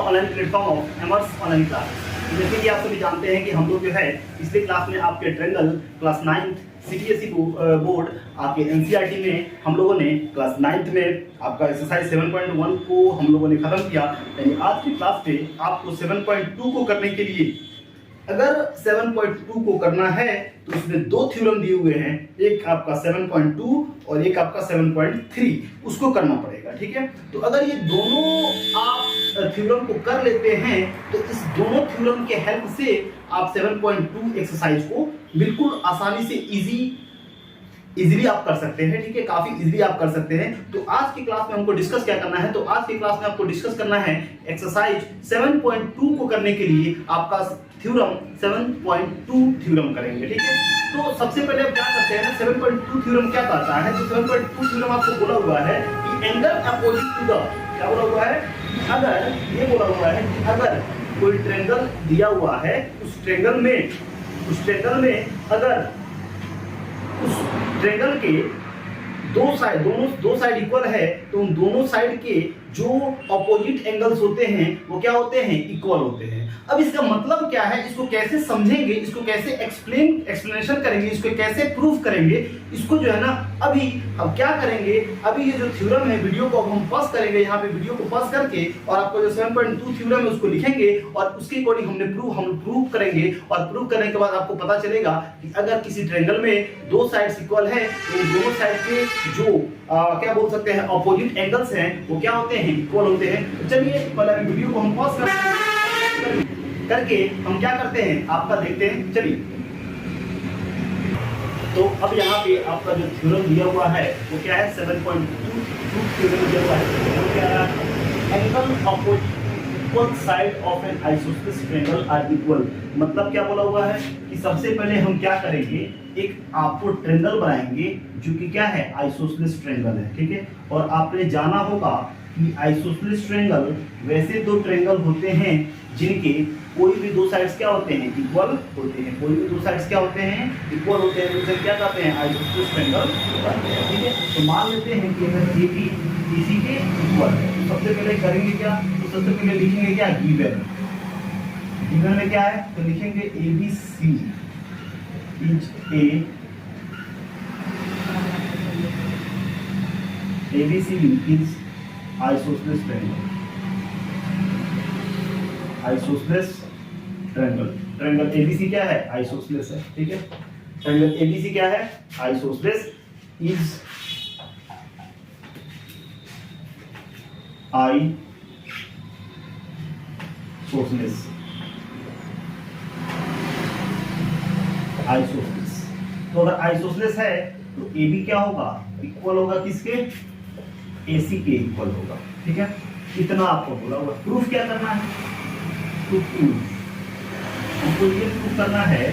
Online platform of एमर्स online class. जैसे कि आप सभी जानते हैं कि हम लोग जो है पिछले क्लास में आपके triangle class 9th CBSE board आपके एनसीईआरटी में हम लोगों ने क्लास 9th में आपका एक्सरसाइज 7.1 को हम लोगों ने खत्म किया। यानी आज की क्लास पे आपको 7.2 को करने के लिए, अगर 7.2 को करना है तो इसमें दो थ्योरम दिए हुए हैं, एक आपका 7.2 और एक आपका 7.3, उसको करना पड़ेगा। ठीक है, तो अगर ये दोनों आप थ्योरम को कर लेते हैं तो इस दोनों थ्योरम के हेल्प से आप 7.2 एक्सरसाइज को बिल्कुल आसानी से इजीली आप कर सकते हैं। ठीक है, काफी इजीली आप कर सकते हैं। तो आज की क्लास में हमको डिस्कस क्या करना है, तो आज की क्लास में आपको डिस्कस करना है एक्सरसाइज 7.2 को करने के लिए आपका थ्योरम 7.2 थ्योरम करेंगे। ठीक है, तो सबसे पहले आप क्या करते हैं ना, 7.2 थ्योरम क्या कहता है, तो 7.2 थ्योरम आपको बोला हुआ है कि एंगल अपोजिट टू द, क्या बोला हुआ है, अगर ये बोला हुआ है कि अगर कोई ट्रायंगल दिया हुआ है, उस ट्रायंगल में अगर उस ट्रायंगल के दो साइड इक्वल है तो उन दोनों साइड के जो ऑपोजिट एंगल्स होते हैं वो क्या होते हैं, इक्वल होते हैं। अब इसका मतलब क्या है, इसको कैसे समझेंगे, इसको कैसे एक्सप्लेनेशन करेंगे, इसको कैसे प्रूफ करेंगे, इसको जो है ना अभी हम क्या करेंगे, अभी ये जो थ्योरम है वीडियो को अब हम पॉज करेंगे, यहाँ पे वीडियो को पॉज करके और आपको जो 7.2 थ्योरम है उसको लिखेंगे और उसके अकॉर्डिंग हम प्रूव करेंगे। और प्रूव करने के बाद आपको पता चलेगा कि अगर किसी ट्रायंगल में दो साइड्स इक्वल है तो दोनों साइड के जो क्या बोल सकते हैं ऑपोजिट एंगल्स हैं वो क्या होते हैं, इक्वल होते हैं। तो चलिए पहले वीडियो को हम पॉज करके हम क्या करते हैं आपका देखते हैं। चलिए, तो अब यहाँ पे आपका जो थ्योरम दिया हुआ है वो क्या है, 7.2 थ्योरम दिया हुआ है। वो क्या है, angle opposite equal side of an isosceles triangle are equal. मतलब क्या बोला हुआ है कि सबसे पहले हम क्या करेंगे, एक आपको ट्रायंगल बनाएंगे जो कि क्या है, आइसोसेलेस ट्रायंगल है। ठीक है, और आपने जाना होगा कि आइसोसेलेस ट्रायंगल वैसे दो ट्रायंगल होते हैं जिनके कोई भी दो साइड्स क्या होते हैं, इक्वल होते हैं। कोई भी दो साइड्स क्या होते हैं, इक्वल होते हैं, उसे क्या कहते हैं, आइसोसेलेस ट्रायंगल कहते हैं। ठीक है, तो मान लेते हैं कि अगर AB BC के इक्वल है तो सबसे पहले करेंगे क्या, तो सबसे पहले लिखेंगे क्या, गिवन में क्या है, तो लिखेंगे ABC is isosceles triangle। Isosceles triangle ABC क्या है, आइसोसेलेस है। ठीक है, ट्रायंगल ABC क्या है, आइसोसेलेस इज आइसोसेलेस। तो अगर आइसोसेलेस है तो AB क्या होगा, इक्वल होगा किसके, AC के इक्वल होगा। ठीक है, इतना आपको बोला होगा। प्रूफ क्या करना है, हमको ये प्रूफ करना है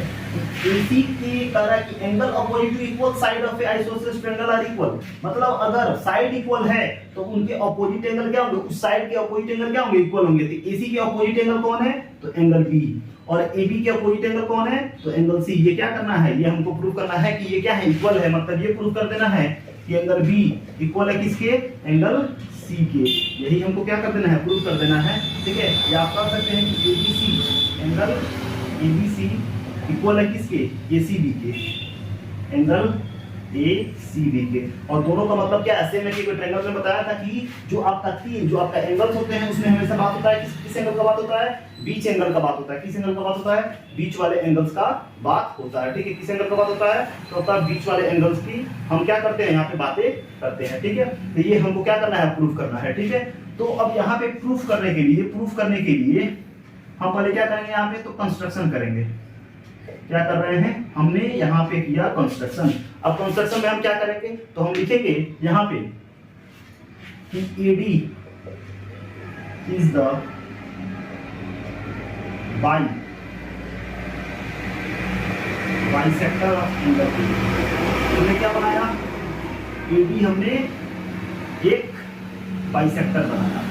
AC के कह कि angle opposite to equal side of a isosceles triangle are equal. मतलब अगर साइड इक्वल है तो उनके अपोजिट एंगल क्या होंगे, उस साइड के अपोजिट एंगल क्या होंगे, इक्वल होंगे। तो AC के अपोजिट एंगल कौन है, तो एंगल B, और AB के अपोजिट एंगल कौन है, तो एंगल C। ये क्या करना है, ये हमको प्रूफ करना है कि ये क्या है, इक्वल है। मतलब ये प्रूफ कर देना है कि एंगल B इक्वल है किसके, एंगल C के। यही हमको क्या कर देना है, प्रूफ कर देना है। ठीक है, या आप कह सकते हैं कि ABC एंगल ABC इक्वल है किसके, ACB के, एंगल ACB के। और दोनों का मतलब क्या है, सेम है कि कोई ट्रायंगल में बताया था कि जो आपका एंगल्स होते हैं उसमें हमेशा बात होता है किस एंगल का बात होता है, बीच एंगल का बात होता है। किस एंगल का बात होता है, बीच वाले एंगल्स का बात होता है। ठीक है, किस एंगल का बात होता है, तो होता है बीच वाले एंगल्स की हम क्या करते हैं, यहाँ पे बातें करते हैं। ठीक है, तो ये हमको क्या करना है, प्रूफ करना है। ठीक है, तो अब यहाँ पे प्रूफ करने के लिए हम पहले क्या करेंगे, यहाँ पे तो कंस्ट्रक्शन करेंगे। क्या कर रहे हैं, हमने यहाँ पे किया कंस्ट्रक्शन। अब कंस्ट्रक्शन में हम क्या करेंगे, तो हम लिखेंगे यहाँ पे कि AD is the bisector of angle B। हमने क्या बनाया, AD हमने एक बाइसेक्टर बनाया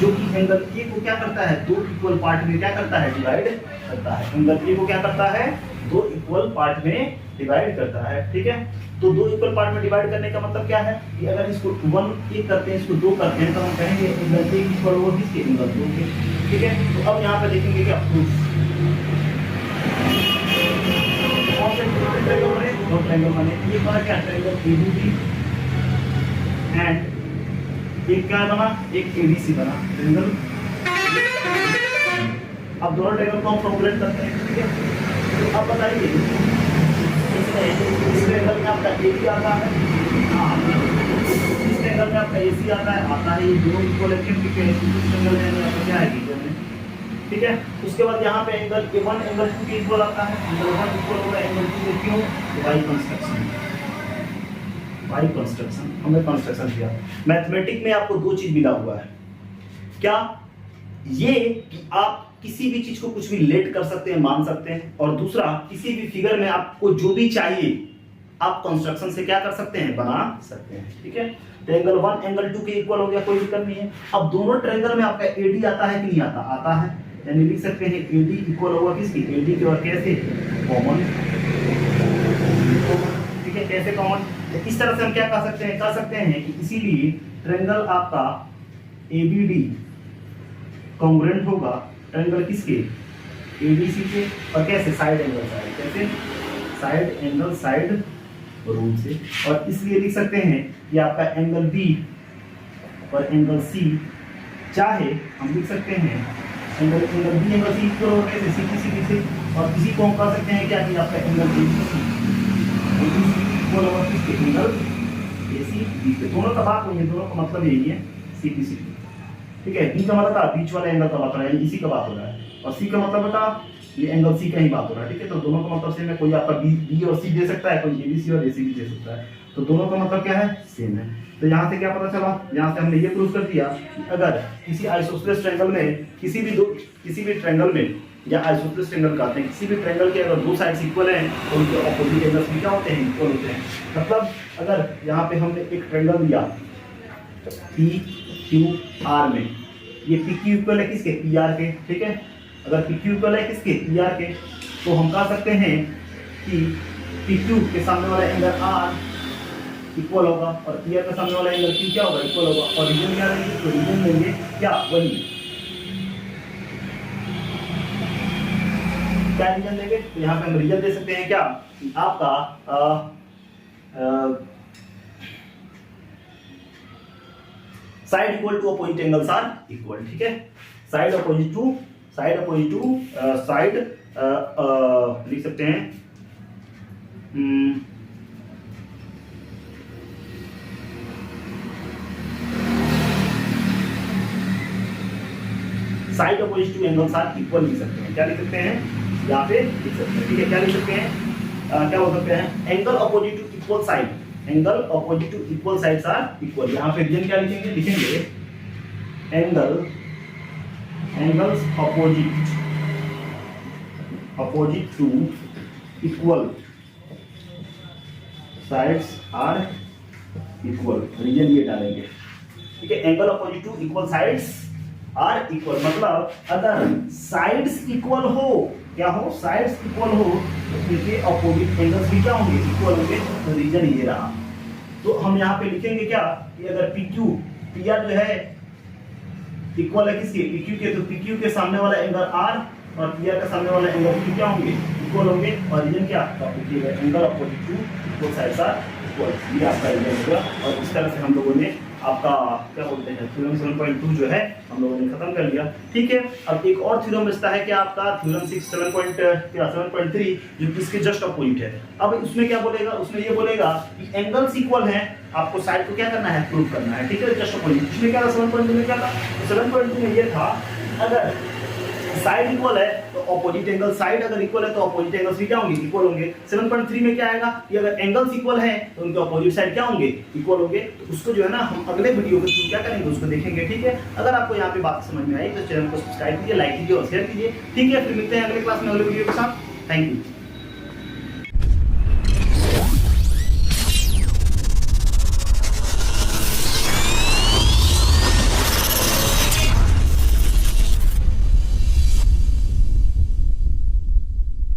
जो कि एंगल ए को क्या करता है, दो इक्वल पार्ट में क्या करता है, डिवाइड करता है। एंगल ए को क्या करता है, दो इक्वल पार्ट में डिवाइड करता है। ठीक है, तो दो इक्वल पार्ट में डिवाइड करने का मतलब क्या है कि अगर इसको 1 एक करते हैं, इसको 2 करते हैं, तो हम कहेंगे एंगल ए इक्वल होगा किसके, एंगल 2 के। ठीक है, तो अब यहाँ पे देखेंगे क्या प्रूफ, कौन से ट्रायंगल बने, दो ट्रायंगल बने। ये बना क्या, ट्रायंगल एबीडी एंड एक क्या बना, एक एबीसी बना ट्रायंगल। अब दोनों ट्रायंगल को हम फॉर्मुलेट करते हैं। ठीक है, तो अब बताइए इस ट्रायंगल में आपका एबी आता है, इस ट्रायंगल में आपका एसी आता है, ये दोनों इक्वल है। ठीक है, इस ट्रायंगल में आपका क्या है, ठीक है। उसके बाद यहाँ पे एंगल A1 एंगल 2 के इक्वल आता है, एंगल 1 इक्वल होगा एंगल 2 के। क्यों, वाई कंस्ट्रक्शन, वाई कंस्ट्रक्शन हमने कंस्ट्रक्शन किया। मैथमेटिक में आपको दो चीज मिला हुआ है, क्या, ये कि आप किसी भी चीज को कुछ भी रिलेट कर सकते हैं, मान सकते हैं, और दूसरा किसी भी फिगर में आपको जो भी चाहिए आप कंस्ट्रक्शन से क्या कर सकते हैं, बना सकते हैं। ठीक है, तो एंगल 1 एंगल 2 के इक्वल हो गया, कोई दिक्कत नहीं है। अब दोनों ट्रायंगल में आपका एडी आता है कि नहीं आता, आता है, यानी लिख सकते हैं एडी इक्वल होगा किसकी, एडी के, और कैसे, कॉमन। ठीक है, कैसे कॉमन, इस तरह से हम क्या कह सकते हैं कि इसीलिए ट्रायंगल आपका एबीडी कॉन्ग्रुएंट होगा ट्रायंगल किसके, एबीसी के, और कैसे, साइड एंगल साइड, कैसे, साइड एंगल साइड रूल से। और इसलिए लिख सकते हैं कि आपका एंगल बी और एंगल सी, चाहे हम लिख सकते हैं angle B angle C equal होगा कैसे, सी की सी से, और इसी को हम कह सकते हैं क्या कि आपका एंगल एबीसी इक्वल होगा किसके, एंगल एसी बी के। दोनों का बात वही है, दोनों का मतलब यही है, सी की सी। ठीक है, बी का मतलब था बीच वाले एंगल का बात हो रहा है, इसी का बात हो रहा है, और सी का मतलब था ये एंगल सी का ही बात हो रहा है। ठीक है, तो दोनों का मतलब सेम है, कोई आपका बी और सी दे सकता है, कोई एबीसी और एसी भी दे सकता है, तो दोनों का मतलब क्या है, सेम है। तो यहाँ से क्या पता चला, यहाँ से हमने ये प्रूव कर दिया कि अगर किसी आइसोसेलेस ट्रायंगल में किसी भी ट्रायंगल में, या आइसोसेलेस ट्रायंगल कहते हैं, किसी भी ट्रायंगल के अगर दो साइड्स इक्वल हैं तो उनके ऑपोजिट एंगल्स भी क्या होते हैं, इक्वल होते हैं। मतलब अगर यहाँ पे हमने एक ट्रायंगल दिया पी क्यू आर में, ये पी क्यू इक्वल है किसके, पी आर के। ठीक है, अगर पी क्यू इक्वल है किसके, पी आर के, तो हम कह सकते हैं कि पी क्यू के सामने वाला एंगल आर इक्वल होगा, और पी आर के सामने वाला एंगल क्यू क्या होगा, इक्वल होगा। और रीजन क्या लेंगे, तो रीजन लेंगे क्या, वही क्या रीजन लेंगे, तो यहाँ पे हम रीजन दे सकते हैं क्या, आपका side equal to opposite angles are equal. ठीक है, साइड अपोजिट टू साइड लिख सकते हैं side opposite to angles are equal लिख सकते हैं। क्या लिख सकते हैं, यहाँ पे लिख सकते हैं। ठीक है, क्या लिख सकते हैं, क्या बोल सकते हैं, angle opposite to equal side, angle opposite to equal sides are equal. यहाँ पे रीजन क्या लिखेंगे, angles opposite to equal sides are equal, reason ये डालेंगे। ठीक है, angle opposite to equal sides are equal, मतलब अगर साइड्स इक्वल हो, क्या हो, साइड्स इक्वल हो, तो इनके अपोजिट एंगल्स भी क्या होंगे, इक्वल होंगे। तो रीजन ये रहा। तो हम यहाँ पे लिखेंगे क्या कि अगर PQ PR जो है इक्वल है किसके, PQ के, तो PQ के सामने वाला एंगल R और PR का सामने वाला एंगल Q क्या होंगे, इक्वल होंगे। और रीजन क्या, angle opposite to equal sides are equal, ये आपका रीजन होगा। और इस तरह से हम लोगों ने आपका क्या बोलते हैं थ्योरम 7.2 जो है हम लोगों ने खत्म कर लिया। ठीक है, अब एक और थ्योरम बचता है क्या आपका थ्योरम 7.3 जो इसके जस्ट अपोजिट है। अब उसमें क्या बोलेगा, उसमें ये बोलेगा कि एंगल्स इक्वल हैं, आपको साइड को क्या करना है, प्रूव करना है। ठीक है, जस्ट अपोजिट। इसमें क्या था 7.2 में क्या था, 7.2 में ये था अगर साइड इक्वल है तो अपोजिट एंगल, साइड अगर इक्वल है तो अपोजिट एंगल्स भी क्या होंगे, इक्वल होंगे। 7.3 में क्या आएगा कि अगर एंगल्स इक्वल है तो उनके अपोजिट साइड क्या होंगे, इक्वल होंगे। तो उसको जो है ना हम अगले वीडियो में क्या करेंगे, उसको देखेंगे। ठीक है, अगर आपको यहाँ पे बात समझ में आई तो चैनल को सब्सक्राइब कीजिए, लाइक कीजिए और शेयर कीजिए। ठीक है, फिर मिलते हैं अगले क्लास में अगले वीडियो के साथ। Thank you.